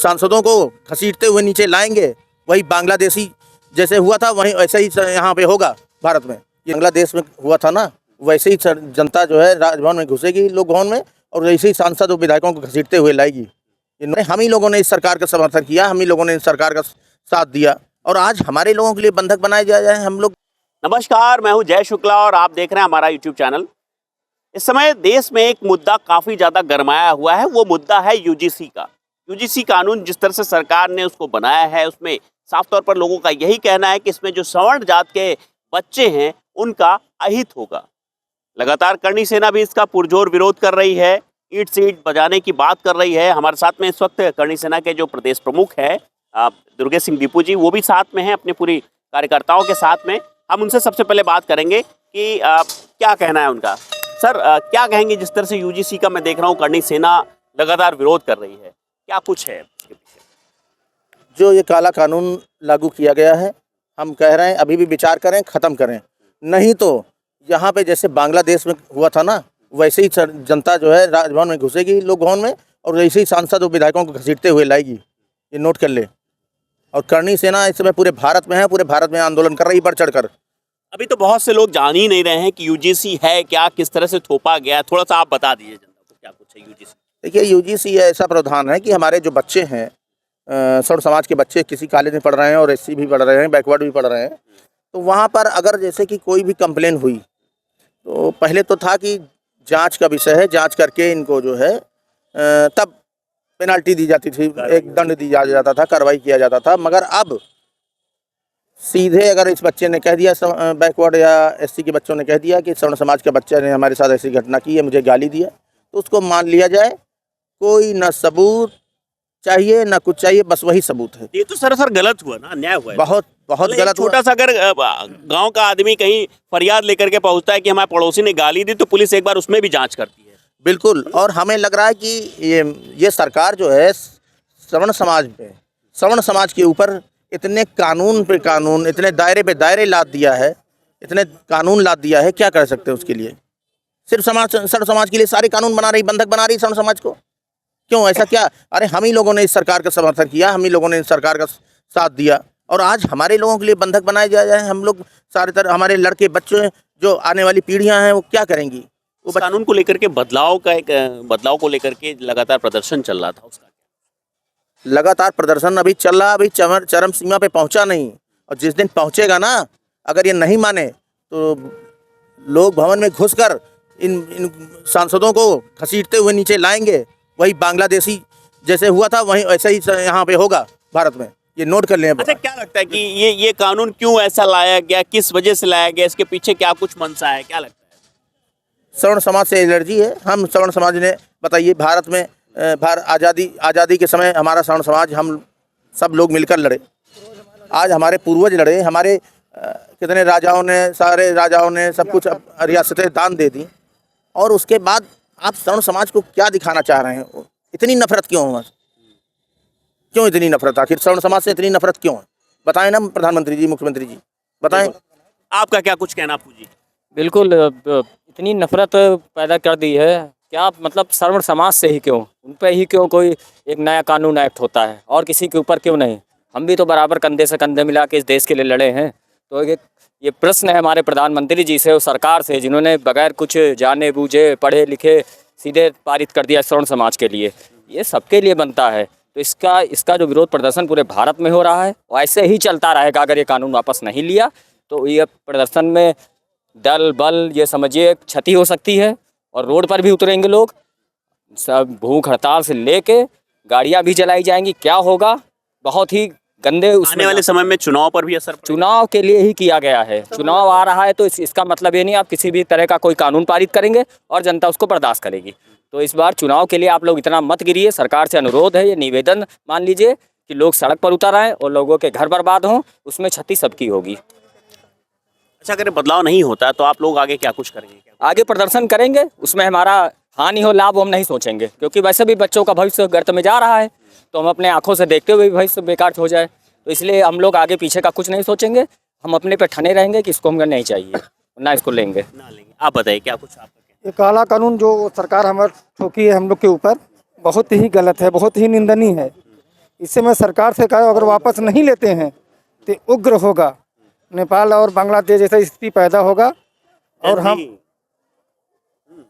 सांसदों को घसीटते हुए नीचे लाएंगे, वही बांग्लादेशी जैसे हुआ था वहीं ऐसे ही यहाँ पे होगा भारत में। ये बांग्लादेश में हुआ था ना, वैसे ही जनता जो है राजभवन में घुसेगी, लोक भवन में, और वैसे ही सांसद और विधायकों को घसीटते हुए लाएगी। हम ही लोगों ने इस सरकार का समर्थन किया, हम ही लोगों ने इस सरकार का साथ दिया, और आज हमारे लोगों के लिए बंधक बनाए जाए हम लोग। नमस्कार, मैं हूं जय शुक्ला और आप देख रहे हैं हमारा यूट्यूब चैनल। इस समय देश में एक मुद्दा काफ़ी ज़्यादा गरमाया हुआ है, वो मुद्दा है यूजीसी का। यूजीसी कानून जिस तरह से सरकार ने उसको बनाया है, उसमें साफ तौर पर लोगों का यही कहना है कि इसमें जो सवर्ण जात के बच्चे हैं उनका अहित होगा। लगातार करणी सेना भी इसका पुरजोर विरोध कर रही है, ईंट से ईंट बजाने की बात कर रही है। हमारे साथ में इस वक्त करणी सेना के जो प्रदेश प्रमुख है दुर्गेश सिंह दीपू जी, वो भी साथ में हैं अपने पूरी कार्यकर्ताओं के साथ में। हम उनसे सबसे पहले बात करेंगे कि क्या कहना है उनका। सर, क्या कहेंगे जिस तरह से यूजीसी का मैं देख रहा हूँ करणी सेना लगातार विरोध कर रही है, क्या कुछ है इसके पीछे? जो ये काला कानून लागू किया गया है, हम कह रहे हैं अभी भी विचार करें, ख़त्म करें, नहीं तो यहाँ पे जैसे बांग्लादेश में हुआ था ना, वैसे ही जनता जो है राजभवन में घुसेगी, लोक भवन में, और वैसे ही सांसद और विधायकों को घसीटते हुए लाएगी। ये नोट कर ले। और करणी सेना इस समय पूरे भारत में है, पूरे भारत में आंदोलन कर रही बढ़ चढ़ कर। अभी तो बहुत से लोग जान ही नहीं रहे हैं कि यूजीसी है क्या, किस तरह से थोपा गया, थोड़ा सा आप बता दीजिए जनता को क्या कुछ है यूजीसी। देखिए, यूजीसी ऐसा प्रावधान है कि हमारे जो बच्चे हैं, सवर्ण समाज के बच्चे किसी कॉलेज में पढ़ रहे हैं और एससी भी पढ़ रहे हैं, बैकवर्ड भी पढ़ रहे हैं, तो वहाँ पर अगर जैसे कि कोई भी कंप्लेन हुई, तो पहले तो था कि जांच का विषय है, जांच करके इनको जो है तब पेनाल्टी दी जाती थी, एक दंड दिया जाता था, कार्रवाई किया जाता था। मगर अब सीधे अगर इस बच्चे ने कह दिया, बैकवर्ड या एससी के बच्चों ने कह दिया कि सवर्ण समाज के बच्चे ने हमारे साथ ऐसी घटना की है, मुझे गाली दिया, तो उसको मान लिया जाए। कोई न सबूत चाहिए न कुछ चाहिए, बस वही सबूत है। ये तो सरासर गलत हुआ ना, अन्याय हुआ है। बहुत बहुत गलत। छोटा सा अगर गांव का आदमी कहीं फरियाद लेकर के पहुंचता है कि हमारे पड़ोसी ने गाली दी, तो पुलिस एक बार उसमें भी जांच करती है। बिल्कुल। और हमें लग रहा है कि ये सरकार जो है सवर्ण समाज के ऊपर इतने कानून पे कानून, इतने दायरे पे दायरे लाद दिया है, इतने कानून लाद दिया है, क्या कर सकते हैं उसके लिए। सिर्फ सवर्ण समाज के लिए सारे कानून बना रही, बंधक बना रही सवर्ण समाज को। क्यों, ऐसा क्या? अरे हम ही लोगों ने इस सरकार का समर्थन किया, हम ही लोगों ने इस सरकार का साथ दिया, और आज हमारे लोगों के लिए बंधक बनाए जाए हम लोग सारे तरह। हमारे लड़के बच्चे, जो आने वाली पीढ़ियां हैं, वो क्या करेंगी? वो कानून को लेकर के बदलाव को लेकर के लगातार प्रदर्शन चल रहा था, उसका लगातार प्रदर्शन अभी चल रहा, अभी चरम सीमा पे पहुंचा नहीं। और जिस दिन पहुंचेगा ना, अगर ये नहीं माने तो लोक भवन में घुसकर इन सांसदों को घसीटते हुए नीचे लाएंगे, वही बांग्लादेशी जैसे हुआ था वहीं ऐसे ही यहाँ पे होगा भारत में। ये नोट कर लें। अच्छा, क्या लगता है कि ये कानून क्यों ऐसा लाया गया, किस वजह से लाया गया, इसके पीछे क्या कुछ मंशा है, क्या लगता है? सवर्ण समाज से एलर्जी है। हम सवर्ण समाज ने, बताइए, भारत में आज़ादी के समय हमारा सवर्ण समाज, हम सब लोग मिलकर लड़े। आज हमारे पूर्वज लड़े, हमारे कितने राजाओं ने, सारे राजाओं ने सब कुछ रियासतें दान दे दी, और उसके बाद आप सवर्ण समाज को क्या दिखाना चाह रहे हैं? इतनी नफरत क्यों है? क्यों इतनी नफरत? आखिर सवर्ण समाज से इतनी नफरत क्यों है? बताएं ना प्रधानमंत्री जी, मुख्यमंत्री जी, बताएं। आपका क्या कुछ कहना पूजी? बिल्कुल, इतनी नफरत पैदा कर दी है क्या, मतलब सवर्ण समाज से ही क्यों, उन पर ही क्यों कोई एक नया कानून एक्ट होता है, और किसी के ऊपर क्यों नहीं? हम भी तो बराबर कंधे से कंधे मिला के इस देश के लिए लड़े हैं। तो ये प्रश्न है हमारे प्रधानमंत्री जी से और सरकार से, जिन्होंने बगैर कुछ जाने बूझे, पढ़े लिखे, सीधे पारित कर दिया सवर्ण समाज के लिए। ये सबके लिए बनता है, तो इसका जो विरोध प्रदर्शन पूरे भारत में हो रहा है, और ऐसे ही चलता रहेगा। अगर ये कानून वापस नहीं लिया तो ये प्रदर्शन में दल बल, ये समझिए, क्षति हो सकती है, और रोड पर भी उतरेंगे लोग, सब भूख हड़ताल से लेके गाड़ियां भी जलाई जाएंगी। क्या होगा, बहुत ही गंदे। आने वाले समय में चुनाव पर भी असर, चुनाव के लिए ही किया गया है। चुनाव आ रहा है, तो इसका मतलब ये नहीं आप किसी भी तरह का कोई कानून पारित करेंगे और जनता उसको बर्दाश्त करेगी। तो इस बार चुनाव के लिए आप लोग इतना मत गिरिए। सरकार से अनुरोध है, ये निवेदन मान लीजिए कि लोग सड़क पर उतर आए और लोगों के घर बर्बाद हों, उसमें क्षति सबकी होगी। अच्छा, अगर बदलाव नहीं होता तो आप लोग आगे क्या कुछ करेंगे? आगे प्रदर्शन करेंगे, उसमें हमारा हानि हो लाभ हम नहीं सोचेंगे, क्योंकि वैसे भी बच्चों का भविष्य गर्त में जा रहा है, तो हम अपने आंखों से देखते हुए भी भविष्य बेकार हो जाए, तो इसलिए हम लोग आगे पीछे का कुछ नहीं सोचेंगे। हम अपने पे ठने रहेंगे कि इसको हमें नहीं चाहिए, ना इसको लेंगे। आप बताइए क्या कुछ आपका? ये काला कानून जो सरकार हमारे ठोकी है हम लोग के ऊपर, बहुत ही गलत है, बहुत ही निंदनीय है। इससे मैं सरकार से कहा अगर वापस नहीं लेते हैं तो उग्र होगा, नेपाल और बांग्लादेश जैसा स्थिति पैदा होगा और हम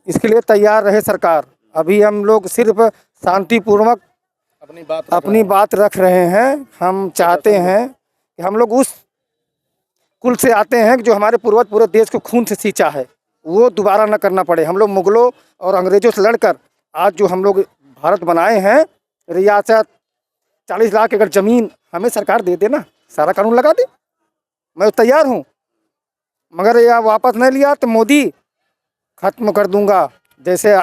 इसके लिए तैयार रहे सरकार। अभी हम लोग सिर्फ शांतिपूर्वक अपनी बात रख रहे हैं। हम चाहते हैं कि हम लोग उस कुल से आते हैं कि जो हमारे पूर्वज पूरे देश को खून से सींचा है, वो दोबारा न करना पड़े। हम लोग मुगलों और अंग्रेजों से लड़कर आज जो हम लोग भारत बनाए हैं, रियासत 40 लाख एकड़ ज़मीन हमें सरकार दे देना, सारा कानून लगा दे, मैं तैयार हूँ। मगर यह वापस नहीं लिया तो मोदी ख़त्म कर दूंगा। जैसे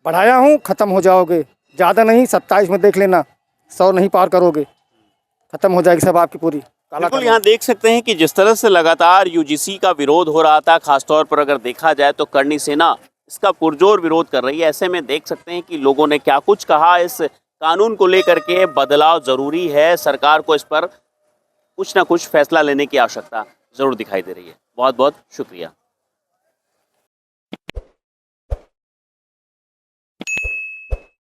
बढ़ाया हूँ ख़त्म हो जाओगे, ज़्यादा नहीं 27 में देख लेना, 100 नहीं पार करोगे, ख़त्म हो जाएगी सब आपकी पूरी। बिल्कुल यहाँ देख सकते हैं कि जिस तरह से लगातार यूजीसी का विरोध हो रहा था, खासतौर पर अगर देखा जाए तो करणी सेना इसका पुरजोर विरोध कर रही है। ऐसे में देख सकते हैं कि लोगों ने क्या कुछ कहा। इस कानून को लेकर के बदलाव जरूरी है, सरकार को इस पर कुछ ना कुछ फैसला लेने की आवश्यकता जरूर दिखाई दे रही है। बहुत बहुत शुक्रिया।